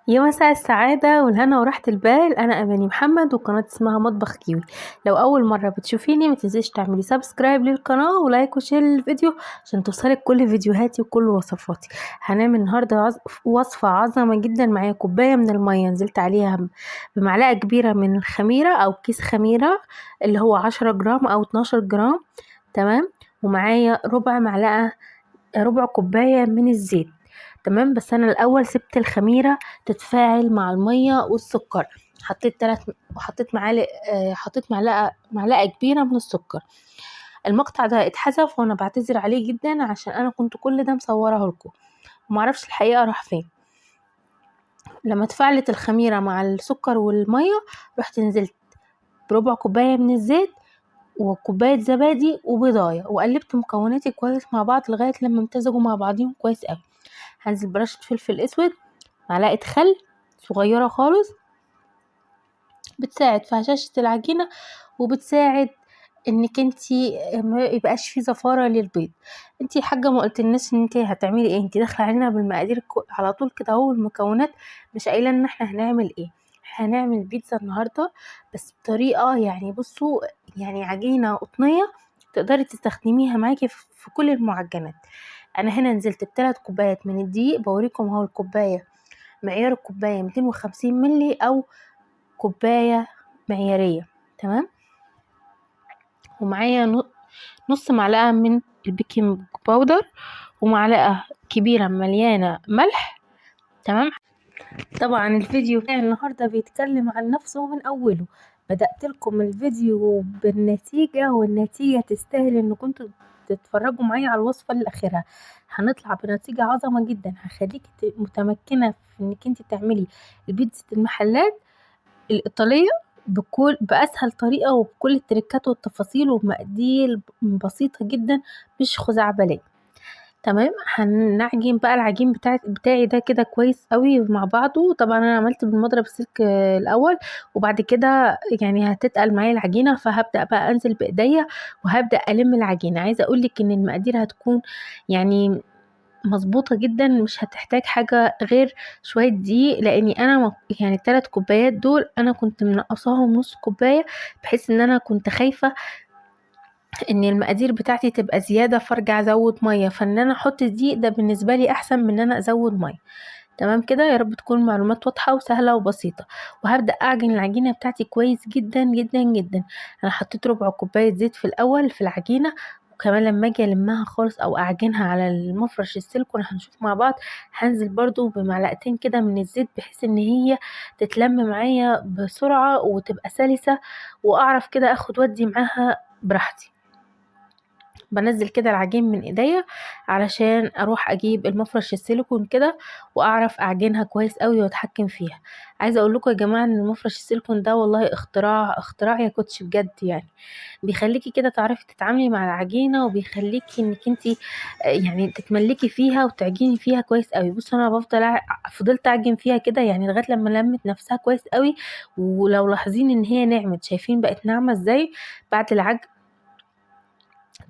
يا مساء السعادة والهنا وراحة البال. أنا أماني محمد وقناة اسمها مطبخ كيوي. لو أول مرة بتشوفيني متنسيش تعملي سبسكرايب للقناة ولايك وشير للفيديو عشان توصلك كل فيديوهاتي وكل وصفاتي. هنعمل النهاردة وصفة عظمة جدا. معايا كوباية من المية نزلت عليها بمعلقة كبيرة من الخميرة أو كيس خميرة اللي هو 10 جرام أو 12 جرام. تمام. ومعايا ربع كوباية من الزيت. تمام. بس انا الاول سبت الخميره تتفاعل مع الميه والسكر. حطيت معلقه كبيره من السكر. المقطع ده اتحذف وانا بعتذر عليه جدا عشان انا كنت كل ده مصوره لكم ومعرفش الحقيقه راح فين. لما اتفاعلت الخميره مع السكر والميه رحت نزلت بربع كوبايه من الزيت وكوبايه زبادي وبيضايه وقلبت مكوناتي كويس مع بعض لغايه لما امتزجوا مع بعضهم كويس قوي. هنزل برشه فلفل اسود، معلقه خل صغيره خالص بتساعد في هشاشة العجينة وبتساعد انك انتي ما يبقاش في زفارة للبيض. انتي حاجة ما قلتلناش ان انتي هتعملي ايه، انتي داخله علينا بالمقادير على طول كده اهو المكونات، مش قايله ان احنا هنعمل ايه. هنعمل بيتزا النهارده بس بطريقه يعني بصوا، يعني عجينه قطنيه تقدري تستخدميها معاكي في كل المعجنات. انا هنا نزلت ب3 كوبايات من الدقيق، بوريكم اهو الكوبايه، معيار الكوبايه 250 ملي او كوبايه معياريه. تمام. ومعايا نص معلقه من البيكنج باودر ومعلقه كبيره مليانه ملح. تمام. طبعا الفيديو بتاع النهارده بيتكلم عن نفسه من اوله. بدأت لكم الفيديو بالنتيجه والنتيجه تستاهل ان كنتوا تتفرجوا معايا على الوصفه الاخيره. هنطلع بنتيجه عظمه جدا هخليكي متمكنه في انك انت تعملي البيتزا المحلات الإيطالية بأسهل طريقة وبكل التركات والتفاصيل وبمقادير بسيطة جدا مش خزعبلية. تمام. هنعجن بقى العجين بتاعي ده كده كويس قوي مع بعضه. طبعا انا عملت بالمضرب السلك الاول وبعد كده يعني هتتقل معايا العجينه، فهبدا بقى انزل بايديا وهبدا الم العجينه. عايزه اقولك ان المقادير هتكون يعني مظبوطة جدا، مش هتحتاج حاجة غير شوية دقيق، لاني انا يعني ال3 كوبايات دول انا كنت منقصاهم نص كوباية بحيث ان انا كنت خايفة ان المقادير بتاعتي تبقى زيادة فارجع ازود مية، فان انا احط دقيق ده بالنسبة لي احسن من ان انا ازود مية. تمام كده. يا رب تكون معلومات واضحة وسهلة وبسيطة. وهبدأ اعجن العجينة بتاعتي كويس جدا جدا جدا. انا حطيت ربع كوباية زيت في الاول في العجينة، وكمان لما اجي المها خالص او اعجنها على المفرش السيليكون هنشوف مع بعض هنزل برضو بمعلقتين كده من الزيت بحيث ان هي تتلم معايا بسرعة وتبقى سلسة واعرف كده اخد ودي معاها براحتي. بنزل كده العجين من ايديا علشان اروح اجيب المفرش السيليكون كده واعرف اعجنها كويس قوي واتحكم فيها. عايزه اقول لكم يا جماعه ان المفرش السيليكون ده والله اختراع يا كوتش بجد. يعني بيخليكي كده تعرفي تتعاملي مع العجينه وبيخليكي انك انتي يعني تتملكي فيها وتعجني فيها كويس قوي. بصوا انا فضلت اعجن فيها كده يعني لغايه لما لمت نفسها كويس قوي. ولو لاحظين ان هي نعمت، شايفين بقت ناعمه ازاي بعد العجن.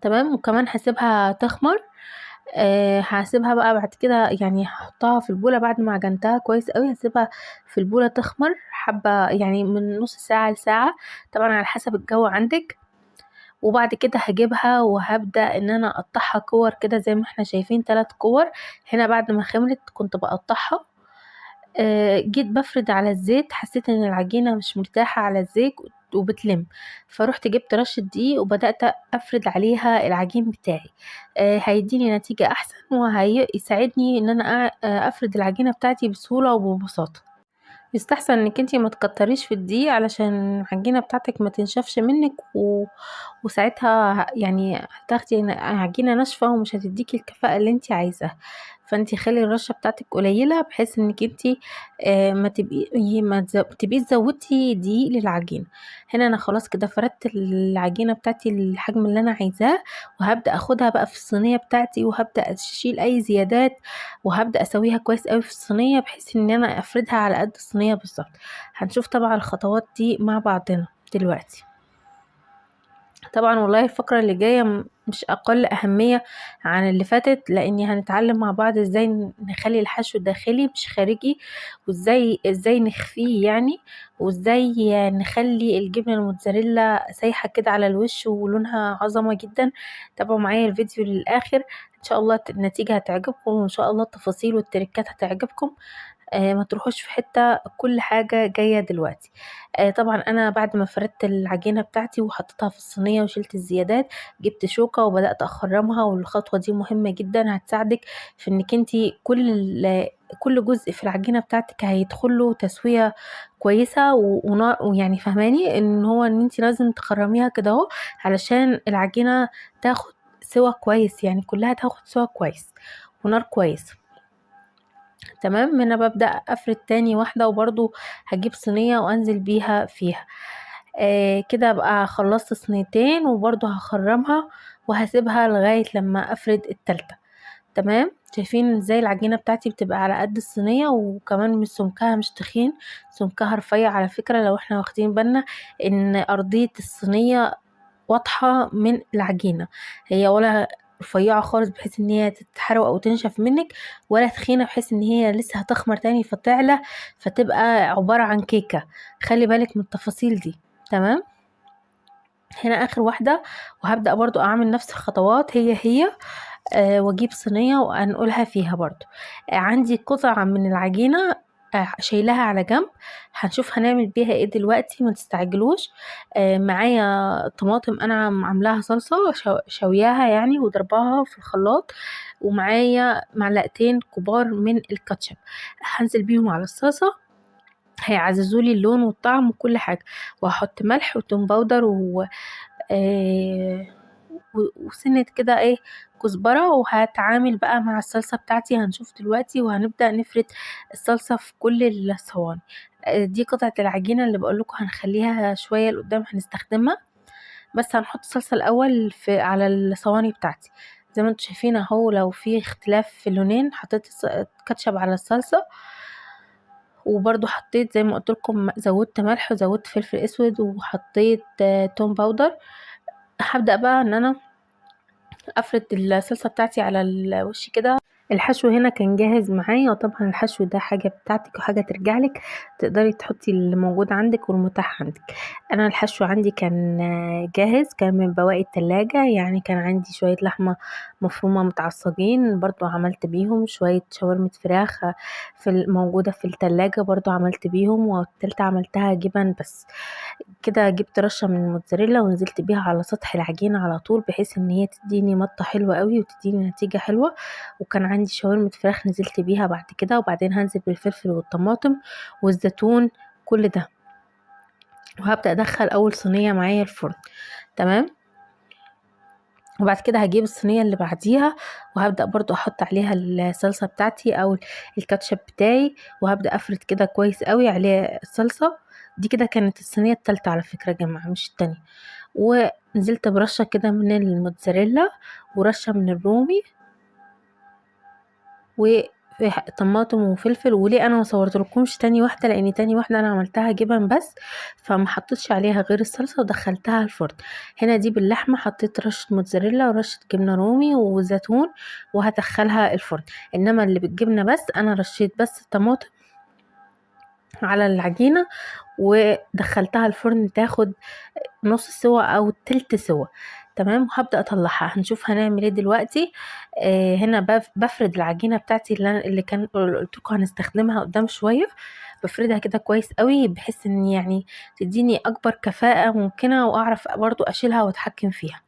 تمام. وكمان هسيبها تخمر. هسيبها بقى بعد كده يعني هحطها في البولة بعد ما عجنتها كويس قوي. هسيبها في البولة تخمر حبة يعني من نص ساعة لساعة، طبعا على حسب الجو عندك. وبعد كده هجيبها وهبدأ ان انا اقطعها كور كده زي ما احنا شايفين 3 كور. هنا بعد ما خمرت كنت بقطعها. جيت بفرد على الزيت، حسيت ان العجينة مش مرتاحة على الزيت وبتلم، فروحت جبت رشة دقيق وبدأت افرد عليها العجين بتاعي. هيديني نتيجة احسن وهيساعدني ان انا افرد العجينة بتاعتي بسهولة وببساطة. يستحسن انك انتي ما تكتريش في الدقيق علشان العجينة بتاعتك ما تنشفش منك وساعتها يعني هتاخدي عجينة ناشفة ومش هتديكي الكفاءة اللي انتي عايزاها. فانتي خلي الرشة بتاعتك قليلة بحيث انك انتي ما تبقيش زودتي دقيق للعجينة. هنا انا خلاص كده فردت العجينة بتاعتي الحجم اللي انا عايزاه، وهبدأ اخدها بقى في الصينية بتاعتي وهبدأ اشيل اي زيادات وهبدأ اسويها كويس قوي في الصينية بحيث ان انا افردها على قد الصينية بالظبط. هنشوف طبعا الخطوات دي مع بعضنا دلوقتي. طبعا والله الفقرة اللي جاية مش اقل اهمية عن اللي فاتت، لاني هنتعلم مع بعض ازاي نخلي الحشو داخلي مش خارجي، وازاي نخفيه يعني، وازاي نخلي الجبنة الموتزاريلا سايحة كده على الوش ولونها عظمة جدا. تابعوا معايا الفيديو للاخر، ان شاء الله النتيجة هتعجبكم، وان شاء الله التفاصيل والتركات هتعجبكم. ما تروحوش في حتة، كل حاجة جاية دلوقتي. طبعا انا بعد ما فردت العجينة بتاعتي وحطيتها في الصينية وشلت الزيادات، جبت شوكة وبدأت اخرمها، والخطوة دي مهمة جدا، هتساعدك في انك انتي كل جزء في العجينة بتاعتك هيدخله تسوية كويسة ويعني فهماني ان هو ان انتي لازم تخرميها كده اهو، علشان العجينة تاخد سوا كويس، يعني كلها تاخد سوا كويس ونار كويس. تمام، هنا ببدأ افرد تاني واحدة، وبرضو هجيب صينية وانزل بيها فيها. كده بقى خلصت صينيتين، وبرضو هخرمها وهسيبها لغاية لما افرد التالتة. تمام، شايفين ازاي العجينة بتاعتي بتبقى على قد الصينية، وكمان مش سمكها مش تخين، سمكها رفيع على فكرة، لو احنا واخدين بالنا ان ارضية الصينية واضحة من العجينة، هي ولا رفيعة خالص بحيث ان هي تتحرق او تنشف منك، ولا تخينة بحيث ان هي لسه هتخمر تاني فتعلى فتبقى عبارة عن كيكة. خلي بالك من التفاصيل دي. تمام، هنا اخر واحدة، وهبدأ برضو اعمل نفس الخطوات هي واجيب صينية وانقلها فيها برضو. عندي قطع من العجينة شايلاها على جنب، هنشوف هنعمل بيها ايه دلوقتي، ما تستعجلوش. معايا طماطم انا عاملاها صلصة شوياها يعني وضرباها في الخلاط، ومعايا معلقتين كبار من الكاتشب، هنزل بيهم على الصلصة، هيعززولي اللون والطعم وكل حاجة. وهحط ملح وتوم باودر آه وسنة كده ايه كزبرة، وهتعامل بقى مع الصلصة بتاعتي، هنشوف دلوقتي، وهنبدأ نفرد الصلصة في كل الصواني. دي قطعة العجينة اللي بقولكوا هنخليها شوية لقدام هنستخدمها، بس هنحط الصلصة الأول على الصواني بتاعتي. زي ما انتوا شايفين اهو، لو في اختلاف في اللونين حطيت كاتشب على الصلصة، وبرضو حطيت زي ما قلت لكم، زودت ملح وزودت فلفل اسود وحطيت توم باودر. هبدأ بقى ان انا افرد الصلصة بتاعتي على الوش كده. الحشو هنا كان جاهز معايا، وطبعا الحشو ده حاجة بتاعتك وحاجة ترجعلك، تقدري تحطي اللي موجود عندك والمتاح عندك. انا الحشو عندي كان جاهز، كان من بواقي التلاجة، يعني كان عندي شوية لحمة مفرومة متعصجين برضو عملت بيهم، شوية شاورمة فراخ موجودة في التلاجة برضو عملت بيهم، والتالتة عملتها جبن بس. كده جبت رشة من الموتزاريلا ونزلت بيها على سطح العجينة على طول، بحيث ان هي تديني مطة حلوة قوي وتديني نتيجة حلوة. وكان عندي شاورمة فراخ نزلت بيها بعد كده، وبعدين هنزل بالفلفل والطماطم والزيتون كل ده، وهبدأ ادخل اول صينية معايا الفرن. تمام، وبعد كده هجيب الصينية اللي بعديها، وهبدأ برضو احط عليها الصلصة بتاعتي او الكاتشب بتاعي، وهبدأ افرد كده كويس قوي عليه الصلصة. دي كده كانت الصينية التالتة على فكرة يا جماعة، مش التانية. ونزلت برشة كده من الموتزاريلا ورشة من الرومي وطماطم وفلفل. وليه انا ما صورتلكمش تاني واحده؟ لان تاني واحده انا عملتها جبن بس، فما حطيتش عليها غير الصلصه ودخلتها الفرن. هنا دي باللحمه حطيت رشه موتزاريلا ورشه جبنه رومي وزيتون وهدخلها الفرن. انما اللي بالجبنه بس انا رشيت بس الطماطم على العجينه ودخلتها الفرن تاخد نص سوا او تلت سوا. تمام، وهبدأ اطلعها، هنشوف هنعمل ايه دلوقتي. هنا بفرد العجينة بتاعتي اللي كان قلت لكم هنستخدمها قدام شوية، بفردها كده كويس قوي بحيث ان يعني تديني اكبر كفاءة ممكنة، واعرف برضو اشيلها واتحكم فيها.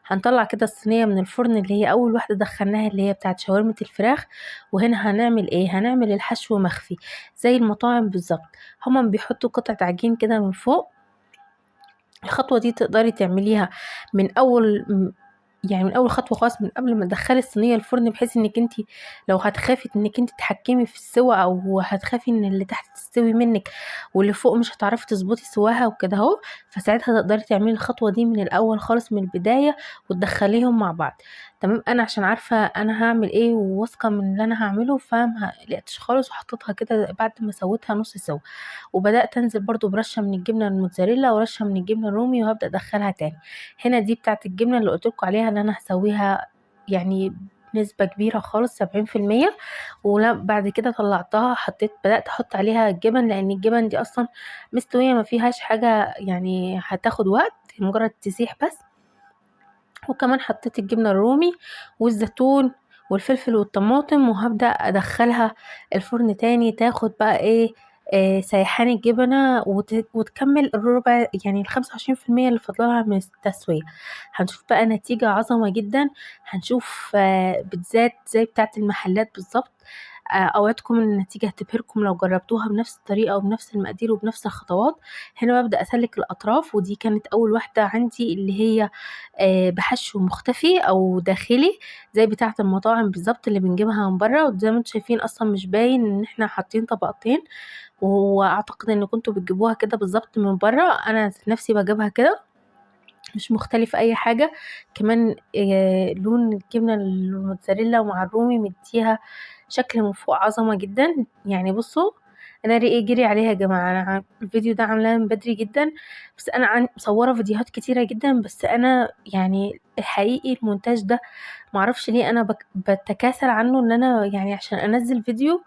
هنطلع كده الصينية من الفرن اللي هي اول واحدة دخلناها اللي هي بتاعت شاورمة الفراخ. وهنا هنعمل ايه؟ هنعمل الحشو مخفي زي المطاعم بالظبط، هما بيحطوا قطعة عجين كده من فوق. الخطوة دي تقدري تعمليها من اول، يعني من اول خطوة خالص، من قبل ما تدخلي الصينية الفرن، بحيث انك انت لو هتخافي انك انت تتحكمي في السوا، او هتخافي ان اللي تحت تستوي منك واللي فوق مش هتعرفي تظبطي سواها وكده اهو، فساعتها تقدري تعملي الخطوة دي من الاول خالص من البداية وتدخليهم مع بعض. تمام. انا عشان عارفه انا هعمل ايه وواثقه من اللي انا هعمله، فما قلقتش خالص وحطيتها كده بعد ما سويتها نص سوا. وبدات انزل برضو برشه من الجبنه الموتزاريلا ورشه من الجبنه الرومي، وهبدا ادخلها تاني. هنا دي بتاعه الجبنه اللي قلتلكوا عليها اللي انا هسويها يعني نسبة كبيرة خالص 70%. ولا بعد كده طلعتها بدأت احط عليها الجبن، لان الجبن دي اصلا مستوية ما فيهاش حاجة يعني هتاخد وقت، مجرد تسيح بس. وكمان حطيت الجبنة الرومي والزيتون والفلفل والطماطم، وهبدأ ادخلها الفرن تاني تاخد بقى ايه سيحان الجبنة وتكمل الربع، يعني ال25% اللي فضلها من التسوية. هنشوف بقى نتيجة عظمة جدا. هنشوف بيتزات زي بتاعة المحلات بالظبط. اوعدكم ان النتيجة هتبهركم لو جربتوها بنفس الطريقة وبنفس المقادير وبنفس الخطوات. هنا ببدأ اسلك الاطراف، ودي كانت اول واحدة عندي اللي هي بحشو مختفي او داخلي زي بتاعة المطاعم بالظبط اللي بنجيبها من بره. وزي ما انتم شايفين اصلا مش باين ان احنا حاطين طبقتين، واعتقد ان كنتوا بتجيبوها كده بالظبط من بره. انا نفسي بجيبها كده، مش مختلف اي حاجة. كمان لون الجبنة الموتزاريلا ومع الرومي مديها شكل من فوق عظمة جدا. يعني بصوا، انا ريقي جري عليها يا جماعة. انا الفيديو ده عاملاه من بدري جدا، بس انا مصورة فيديوهات كتيرة جدا، بس انا يعني الحقيقي المونتاج ده معرفش ليه انا بتكاسل عنه، ان انا يعني عشان انزل فيديو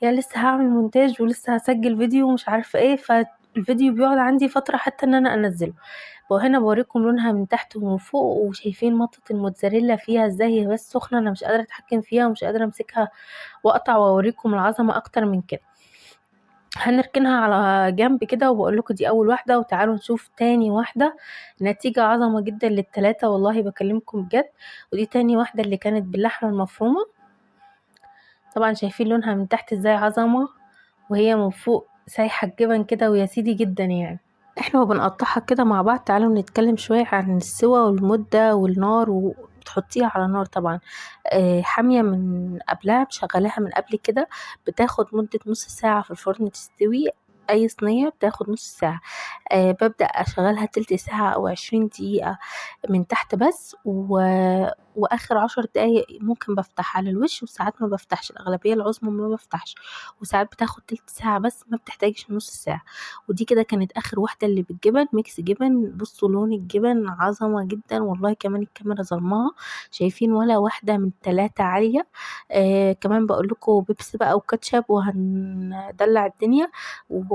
يا لسه هعمل مونتاج ولسه هسجل فيديو ومش عارفة ايه، فالفيديو بيقعد عندي فترة حتى ان انا انزله. وهنا بوريكم لونها من تحت ومن فوق، وشايفين مطة الموتزاريلا فيها ازاي هي بس سخنة، انا مش قادرة اتحكم فيها ومش قادرة امسكها واقطع واوريكم العظمة اكتر من كده. هنركنها على جنب كده، وبقول لكم دي اول واحدة، وتعالوا نشوف تاني واحدة. نتيجة عظمة جدا للتلاتة والله بكلمكم بجد. ودي تاني واحدة اللي كانت باللحمة المفرومة. طبعا شايفين لونها من تحت ازاي عظمة، وهي من فوق سايحة الجبن كده ويا سيدي جدا يعني. احنا وبنقطعها كده مع بعض تعالوا نتكلم شوية عن السوا والمدة والنار. وتحطيها على نار طبعا حامية من قبلها، مشغلاها من قبل كده. بتاخد مدة نص ساعة في الفرن تستوي. اي صينية بتاخد نص ساعة. ببدأ اشغلها تلت ساعة او 20 دقيقة من تحت بس، واخر 10 دقايق ممكن بفتح على الوش، وساعات ما بفتحش، الاغلبية العظمى ما بفتحش. وساعات بتاخد تلت ساعة بس، ما بتحتاجش نص ساعة. ودي كده كانت اخر واحدة اللي بالجبن، ميكس جبن. بصوا لون الجبن عظمة جدا والله، كمان الكاميرا ظلمها. شايفين ولا واحدة من التلاتة عالية. كمان بقول لكم بيبس بقى وكاتشب وهندلع الدنيا.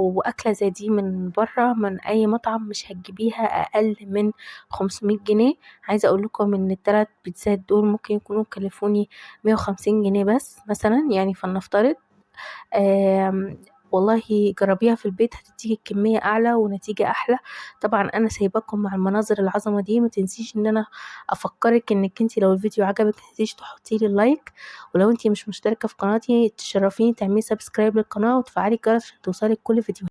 واكلة زي دي من بره من اي مطعم مش هتجيبيها اقل من 500 جنيه. عايزة اقول لكم ان التلات بيتزات دول ممكن يكونوا كلفوني 150 جنيه بس مثلا، يعني فلنفترض. والله جربيها في البيت هتديكي كمية اعلى ونتيجة احلى. طبعا انا سايباكم مع المناظر العظمة دي. ما تنسيش ان انا افكرك انك انتي لو الفيديو عجبك متنسيش تحطي لي اللايك. ولو انتي مش مشتركة في قناتي تشرفيني تعملي سبسكرايب للقناة وتفعلي الجرس عشان توصلك كل فيديو.